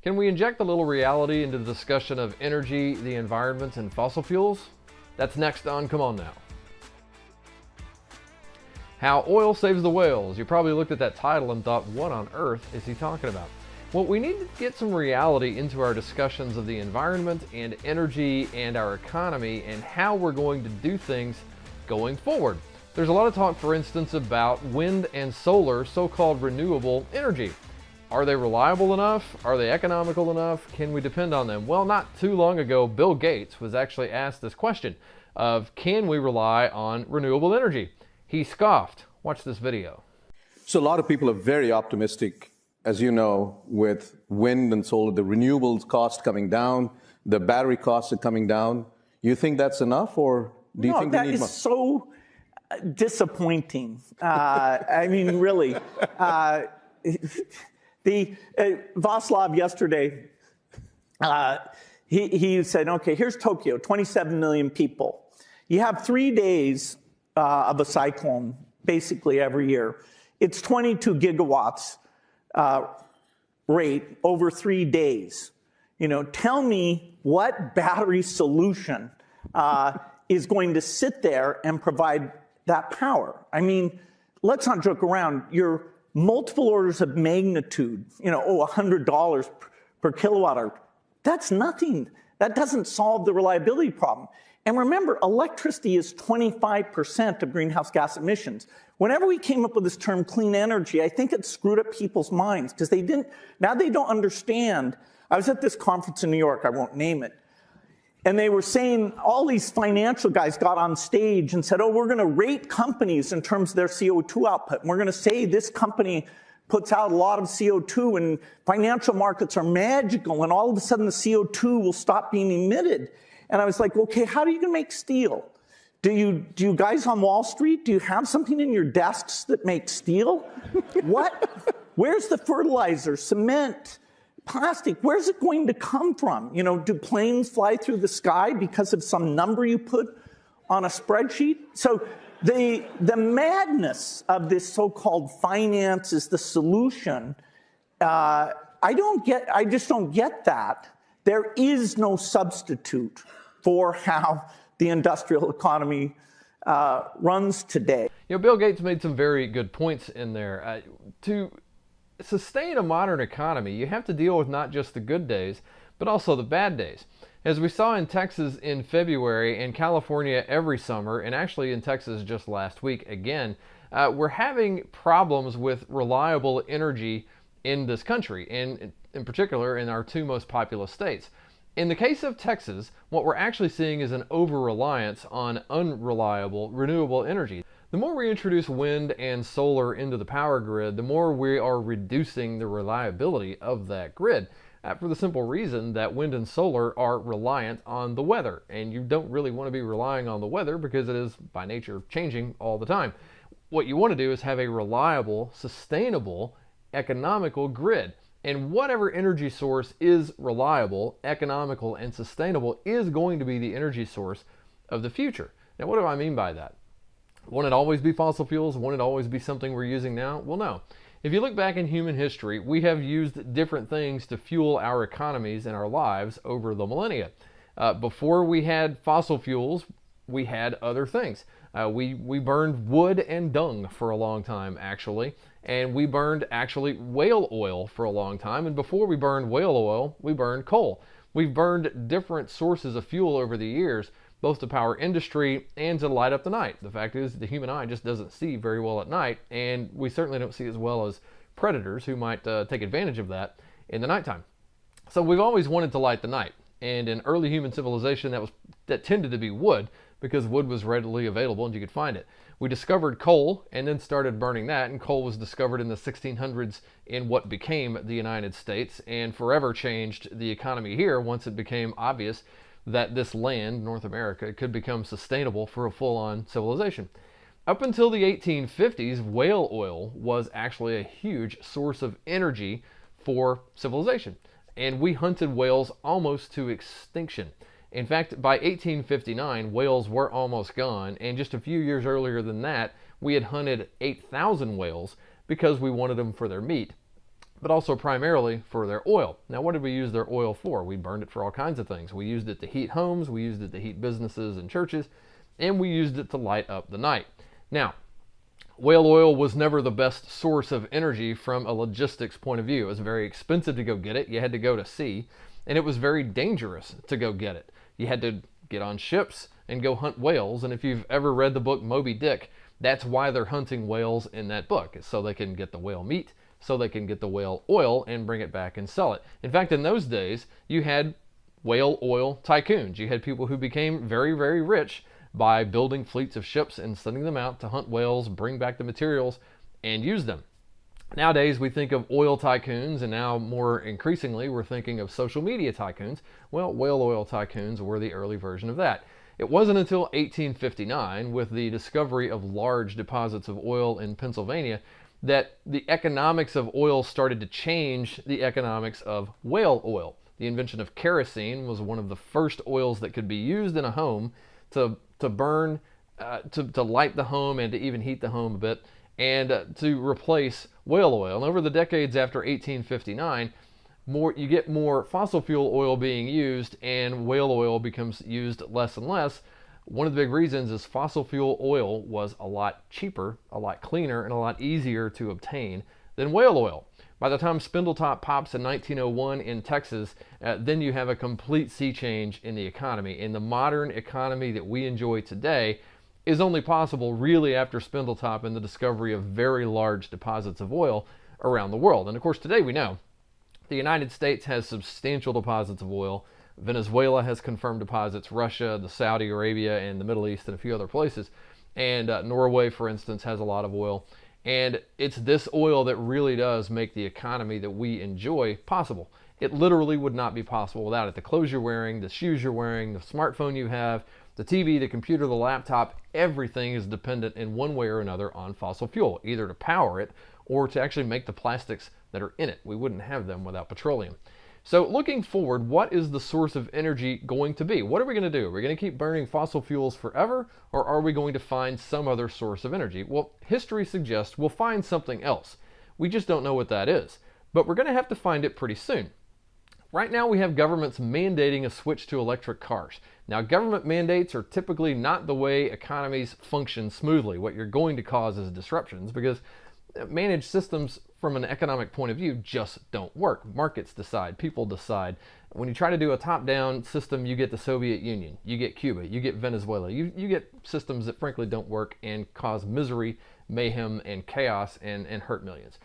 Can we inject a little reality into the discussion of energy, the environment, and fossil fuels? That's next on Come On Now. How oil saves the whales. You probably looked at that title and thought, what on earth is he talking about? Well, we need to get some reality into our discussions of the environment and energy and our economy and how we're going to do things going forward. There's a lot of talk, for instance, about wind and solar, so-called renewable energy. Are they reliable enough? Are they economical enough? Can we depend on them? Well, not too long ago, Bill Gates was actually asked this question of, can we rely on renewable energy? He scoffed. Watch this video. So a lot of people are very optimistic, as you know, with wind and solar, the renewables cost coming down, the battery costs are coming down. You think that's enough, or do you think we need more? That is so disappointing. I mean, really. Václav yesterday, he said, okay, here's Tokyo, 27 million people. You have 3 days of a cyclone basically every year. It's 22 gigawatts rate over 3 days. You know, tell me what battery solution is going to sit there and provide that power. I mean, let's not joke around. You're multiple orders of magnitude, $100 per kilowatt hour. That's nothing. That doesn't solve the reliability problem. And remember, electricity is 25% of greenhouse gas emissions. Whenever we came up with this term clean energy, I think it screwed up people's minds because now they don't understand. I was at this conference in New York, I won't name it, and they were saying, all these financial guys got on stage and said, we're going to rate companies in terms of their CO2 output. And we're going to say this company puts out a lot of CO2 and financial markets are magical and all of a sudden the CO2 will stop being emitted. And I was like, okay, how are you going to make steel? Do you guys on Wall Street, do you have something in your desks that makes steel? What? Where's the fertilizer, cement, plastic? Where's it going to come from? Do planes fly through the sky because of some number you put on a spreadsheet? So the madness of this so-called finance is the solution. I just don't get that. There is no substitute for how the industrial economy runs today. Bill Gates made some very good points in there. To sustain a modern economy, you have to deal with not just the good days, but also the bad days. As we saw in Texas in February and California every summer, and actually in Texas just last week again, we're having problems with reliable energy in this country, and in particular in our two most populous states. In the case of Texas, what we're actually seeing is an over-reliance on unreliable renewable energy. The more we introduce wind and solar into the power grid, the more we are reducing the reliability of that grid. For the simple reason that wind and solar are reliant on the weather, and you don't really want to be relying on the weather because it is by nature changing all the time. What you want to do is have a reliable, sustainable, economical grid. And whatever energy source is reliable, economical, and sustainable is going to be the energy source of the future. Now, what do I mean by that? Won't it always be fossil fuels? Won't it always be something we're using now? Well, no. If you look back in human history, we have used different things to fuel our economies and our lives over the millennia. Before we had fossil fuels, we had other things. We burned wood and dung for a long time, actually. And we burned actually whale oil for a long time. And before we burned whale oil, we burned coal. We've burned different sources of fuel over the years, both to power industry and to light up the night. The fact is, the human eye just doesn't see very well at night, and we certainly don't see as well as predators who might take advantage of that in the nighttime. So we've always wanted to light the night. And in early human civilization, that tended to be wood, because wood was readily available and you could find it. We discovered coal and then started burning that, and coal was discovered in the 1600s in what became the United States and forever changed the economy here once it became obvious that this land, North America, could become sustainable for a full-on civilization. Up until the 1850s, whale oil was actually a huge source of energy for civilization, and we hunted whales almost to extinction. In fact, by 1859, whales were almost gone, and just a few years earlier than that, we had hunted 8,000 whales because we wanted them for their meat. but also primarily for their oil. Now, what did we use their oil for? We burned it for all kinds of things. We used it to heat homes, we used it to heat businesses and churches, and we used it to light up the night. Now, whale oil was never the best source of energy from a logistics point of view. It was very expensive to go get it. You had to go to sea, and it was very dangerous to go get it. You had to get on ships and go hunt whales, and if you've ever read the book Moby Dick, that's why they're hunting whales in that book. It's so they can get the whale meat, so they can get the whale oil and bring it back and sell it. In fact, in those days, you had whale oil tycoons. You had people who became very, very rich by building fleets of ships and sending them out to hunt whales, bring back the materials, and use them. Nowadays, we think of oil tycoons, and now more increasingly, we're thinking of social media tycoons. Well, whale oil tycoons were the early version of that. It wasn't until 1859, with the discovery of large deposits of oil in Pennsylvania, that the economics of oil started to change the economics of whale oil. The invention of kerosene was one of the first oils that could be used in a home to burn, to light the home and to even heat the home a bit, and to replace whale oil. And over the decades after 1859, you get more fossil fuel oil being used, and whale oil becomes used less and less. One of the big reasons is fossil fuel oil was a lot cheaper, a lot cleaner, and a lot easier to obtain than whale oil. By the time Spindletop pops in 1901 in Texas, then you have a complete sea change in the economy. And the modern economy that we enjoy today is only possible really after Spindletop and the discovery of very large deposits of oil around the world. And of course, today we know the United States has substantial deposits of oil. Venezuela has confirmed deposits. Russia, the Saudi Arabia, and the Middle East, and a few other places. And Norway, for instance, has a lot of oil. And it's this oil that really does make the economy that we enjoy possible. It literally would not be possible without it. The clothes you're wearing, the shoes you're wearing, the smartphone you have, the TV, the computer, the laptop, everything is dependent in one way or another on fossil fuel, either to power it or to actually make the plastics that are in it. We wouldn't have them without petroleum. So looking forward, what is the source of energy going to be? What are we going to do? Are we going to keep burning fossil fuels forever, or are we going to find some other source of energy? Well, history suggests we'll find something else. We just don't know what that is. But we're going to have to find it pretty soon. Right now we have governments mandating a switch to electric cars. Now, government mandates are typically not the way economies function smoothly. What you're going to cause is disruptions, because managed systems from an economic point of view just don't work. Markets decide, people decide. When you try to do a top-down system, you get the Soviet Union, you get Cuba, you get Venezuela, you get systems that frankly don't work and cause misery, mayhem, and chaos and hurt millions.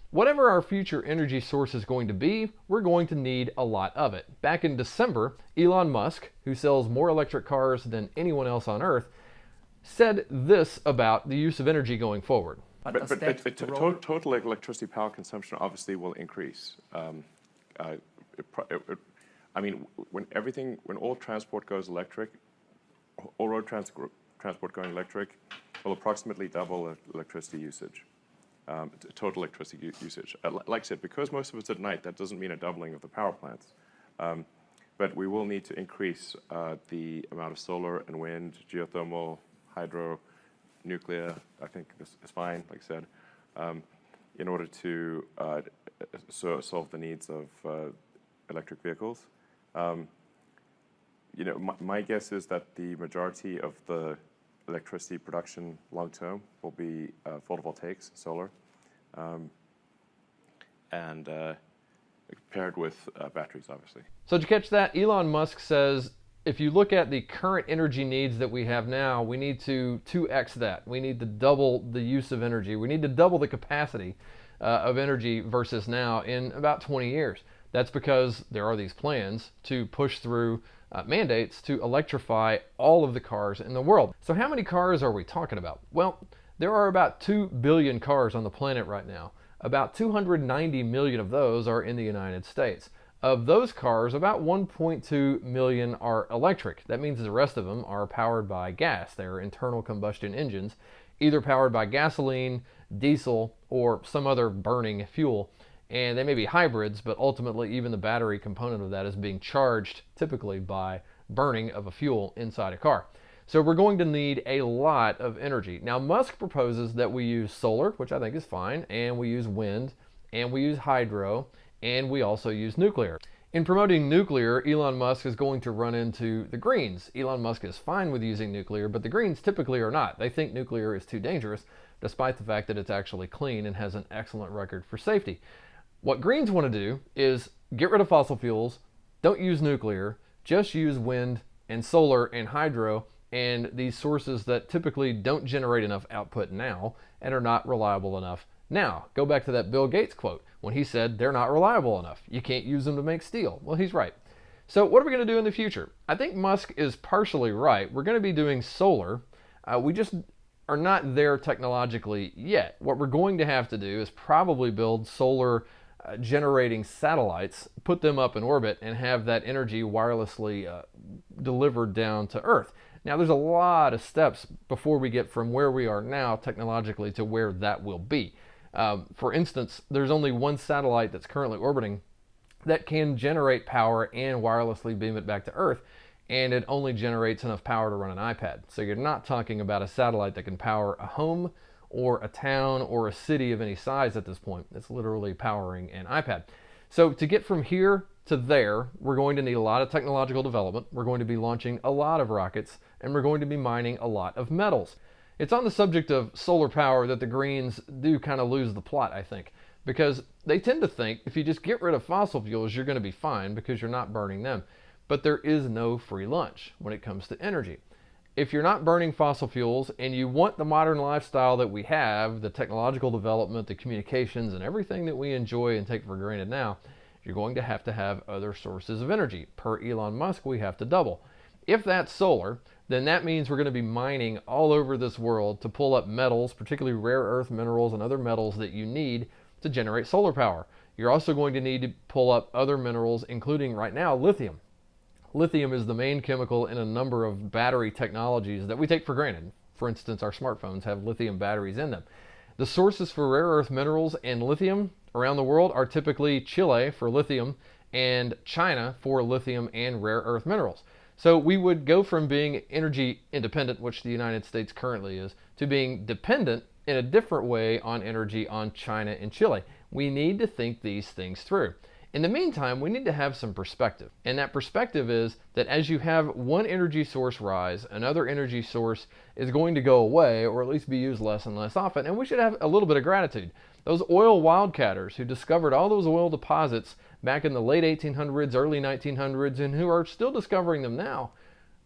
Whatever our future energy source is going to be, we're going to need a lot of it. Back in December, Elon Musk, who sells more electric cars than anyone else on Earth, said this about the use of energy going forward. Total electricity power consumption obviously will increase. I mean, when all transport goes electric, all road transport going electric, will approximately double electricity usage, total electricity usage. Like I said, because most of it's at night, that doesn't mean a doubling of the power plants. But we will need to increase the amount of solar and wind, geothermal, hydro, nuclear, I think is fine, like I said, in order to solve the needs of electric vehicles. My guess is that the majority of the electricity production long term will be photovoltaics, solar, and paired with batteries, obviously. So did you catch that? Elon Musk says, if you look at the current energy needs that we have now, we need to 2x that. We need to double the use of energy. We need to double the capacity of energy versus now in about 20 years. That's because there are these plans to push through mandates to electrify all of the cars in the world. So how many cars are we talking about? Well, there are about 2 billion cars on the planet right now. About 290 million of those are in the United States. Of those cars, about 1.2 million are electric. That means the rest of them are powered by gas. They are internal combustion engines, either powered by gasoline, diesel, or some other burning fuel. And they may be hybrids, but ultimately even the battery component of that is being charged typically by burning of a fuel inside a car. So we're going to need a lot of energy. Now, Musk proposes that we use solar, which I think is fine, and we use wind and we use hydro, and we also use nuclear. In promoting nuclear, Elon Musk is going to run into the Greens. Elon Musk is fine with using nuclear, but the Greens typically are not. They think nuclear is too dangerous, despite the fact that it's actually clean and has an excellent record for safety. What Greens want to do is get rid of fossil fuels, don't use nuclear, just use wind and solar and hydro and these sources that typically don't generate enough output now and are not reliable enough now. Go back to that Bill Gates quote when he said they're not reliable enough. You can't use them to make steel. Well, he's right. So what are we going to do in the future? I think Musk is partially right. We're going to be doing solar. We just are not there technologically yet. What we're going to have to do is probably build solar generating satellites, put them up in orbit, and have that energy wirelessly delivered down to Earth. Now, there's a lot of steps before we get from where we are now technologically to where that will be. For instance, there's only one satellite that's currently orbiting that can generate power and wirelessly beam it back to Earth, and it only generates enough power to run an iPad. So you're not talking about a satellite that can power a home or a town or a city of any size at this point. It's literally powering an iPad. So to get from here to there, we're going to need a lot of technological development. We're going to be launching a lot of rockets, and we're going to be mining a lot of metals. It's on the subject of solar power that the Greens do kind of lose the plot, I think, because they tend to think if you just get rid of fossil fuels, you're going to be fine because you're not burning them. But there is no free lunch when it comes to energy. If you're not burning fossil fuels and you want the modern lifestyle that we have, the technological development, the communications, and everything that we enjoy and take for granted now, you're going to have other sources of energy. Per Elon Musk, we have to double. If that's solar, then that means we're going to be mining all over this world to pull up metals, particularly rare earth minerals and other metals that you need to generate solar power. You're also going to need to pull up other minerals, including right now lithium. Lithium is the main chemical in a number of battery technologies that we take for granted. For instance, our smartphones have lithium batteries in them. The sources for rare earth minerals and lithium around the world are typically Chile for lithium and China for lithium and rare earth minerals. So we would go from being energy independent, which the United States currently is, to being dependent in a different way on energy on China and Chile. We need to think these things through. In the meantime, we need to have some perspective. And that perspective is that as you have one energy source rise, another energy source is going to go away, or at least be used less and less often. And we should have a little bit of gratitude. Those oil wildcatters who discovered all those oil deposits back in the late 1800s, early 1900s, and who are still discovering them now,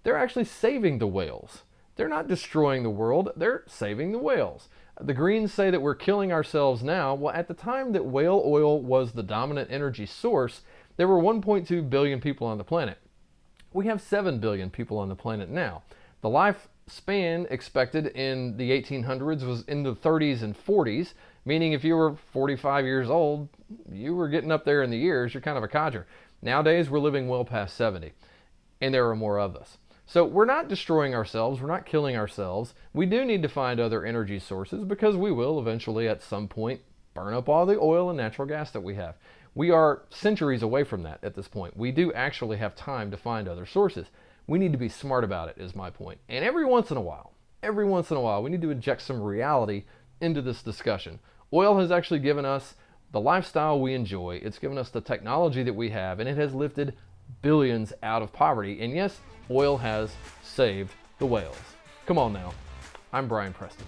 they're actually saving the whales. They're not destroying the world, they're saving the whales. The Greens say that we're killing ourselves now. Well, at the time that whale oil was the dominant energy source, there were 1.2 billion people on the planet. We have 7 billion people on the planet now. The lifespan expected in the 1800s was in the 30s and 40s, meaning if you were 45 years old, you were getting up there in the years, you're kind of a codger. Nowadays, we're living well past 70, and there are more of us. So we're not destroying ourselves, we're not killing ourselves. We do need to find other energy sources because we will eventually at some point burn up all the oil and natural gas that we have. We are centuries away from that at this point. We do actually have time to find other sources. We need to be smart about it is my point. And every once in a while, we need to inject some reality into this discussion. Oil has actually given us the lifestyle we enjoy. It's given us the technology that we have, and it has lifted billions out of poverty. And yes, oil has saved the whales. Come on now. I'm Brian Preston.